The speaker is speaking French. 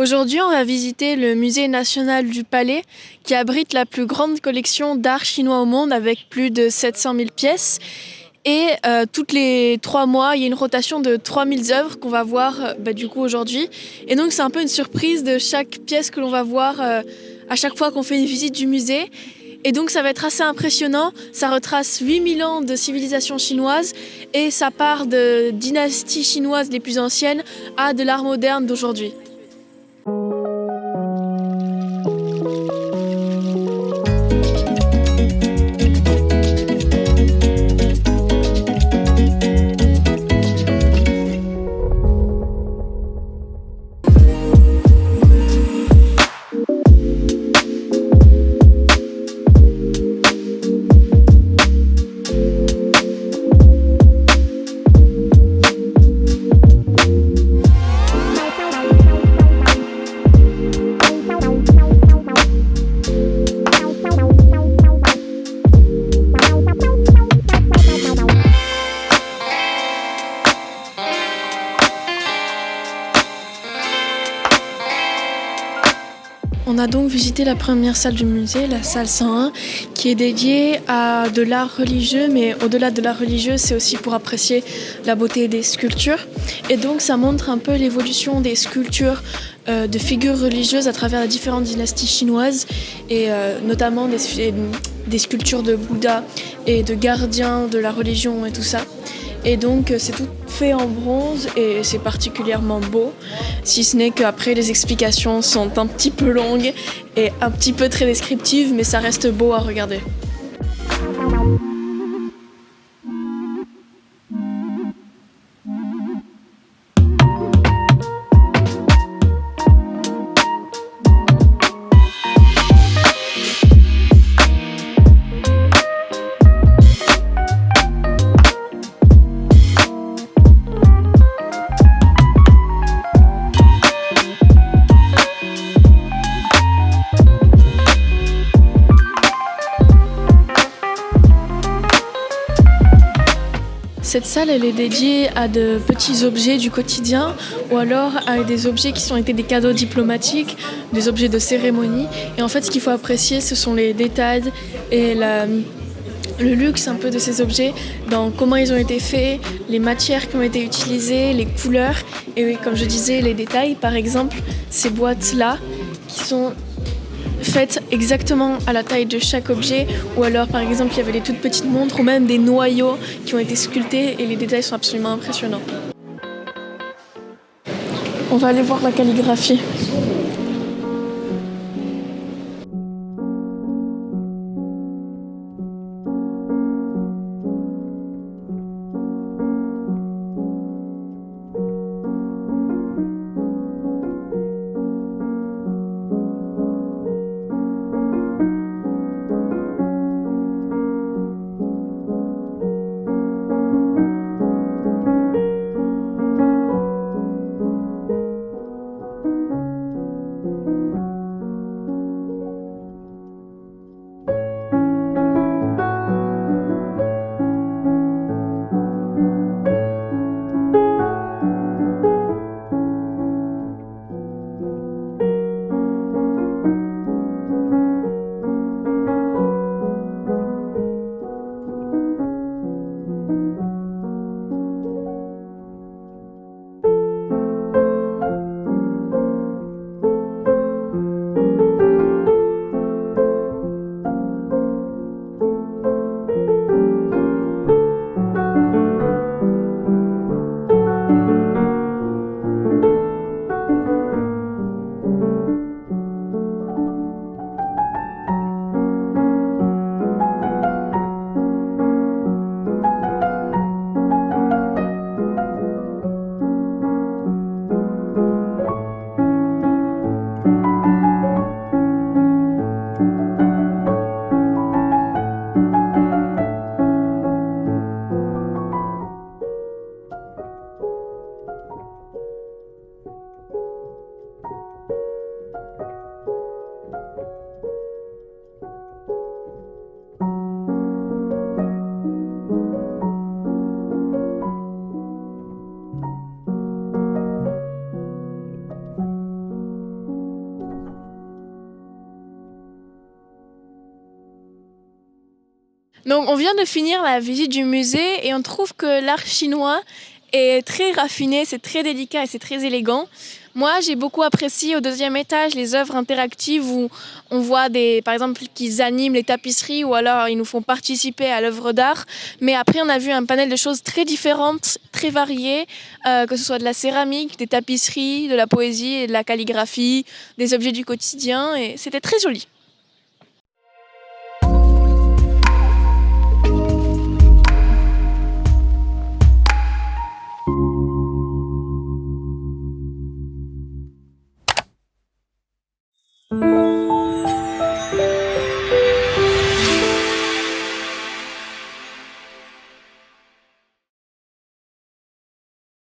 Aujourd'hui, on va visiter le musée national du Palais qui abrite la plus grande collection d'art chinois au monde avec plus de 700 000 pièces. Et toutes les 3 mois, il y a une rotation de 3000 œuvres qu'on va voir du coup aujourd'hui. Et donc c'est un peu une surprise de chaque pièce que l'on va voir à chaque fois qu'on fait une visite du musée. Et donc ça va être assez impressionnant. Ça retrace 8000 ans de civilisation chinoise et ça part de dynasties chinoises les plus anciennes à de l'art moderne d'aujourd'hui. On a donc visité la première salle du musée, la salle 101, qui est dédiée à de l'art religieux, mais au-delà de l'art religieux, c'est aussi pour apprécier la beauté des sculptures. Et donc ça montre un peu l'évolution des sculptures de figures religieuses à travers les différentes dynasties chinoises, et notamment des sculptures de Bouddha et de gardiens de la religion et tout ça. Et donc c'est tout fait en bronze et c'est particulièrement beau, si ce n'est qu'après les explications sont un petit peu longues et un petit peu très descriptives, mais ça reste beau à regarder. Cette salle, elle est dédiée à de petits objets du quotidien ou alors à des objets qui ont été des cadeaux diplomatiques, des objets de cérémonie. Et en fait, ce qu'il faut apprécier, ce sont les détails et le luxe un peu de ces objets, dans comment ils ont été faits, les matières qui ont été utilisées, les couleurs. Et oui, comme je disais, les détails, par exemple, ces boîtes-là qui sont faites exactement à la taille de chaque objet, ou alors par exemple il y avait des toutes petites montres ou même des noyaux qui ont été sculptés et les détails sont absolument impressionnants. On va aller voir la calligraphie. Donc on vient de finir la visite du musée et on trouve que l'art chinois est très raffiné, c'est très délicat et c'est très élégant. Moi, j'ai beaucoup apprécié au deuxième étage les œuvres interactives où on voit par exemple, qu'ils animent les tapisseries ou alors ils nous font participer à l'œuvre d'art. Mais après, on a vu un panel de choses très différentes, très variées, que ce soit de la céramique, des tapisseries, de la poésie et de la calligraphie, des objets du quotidien et c'était très joli.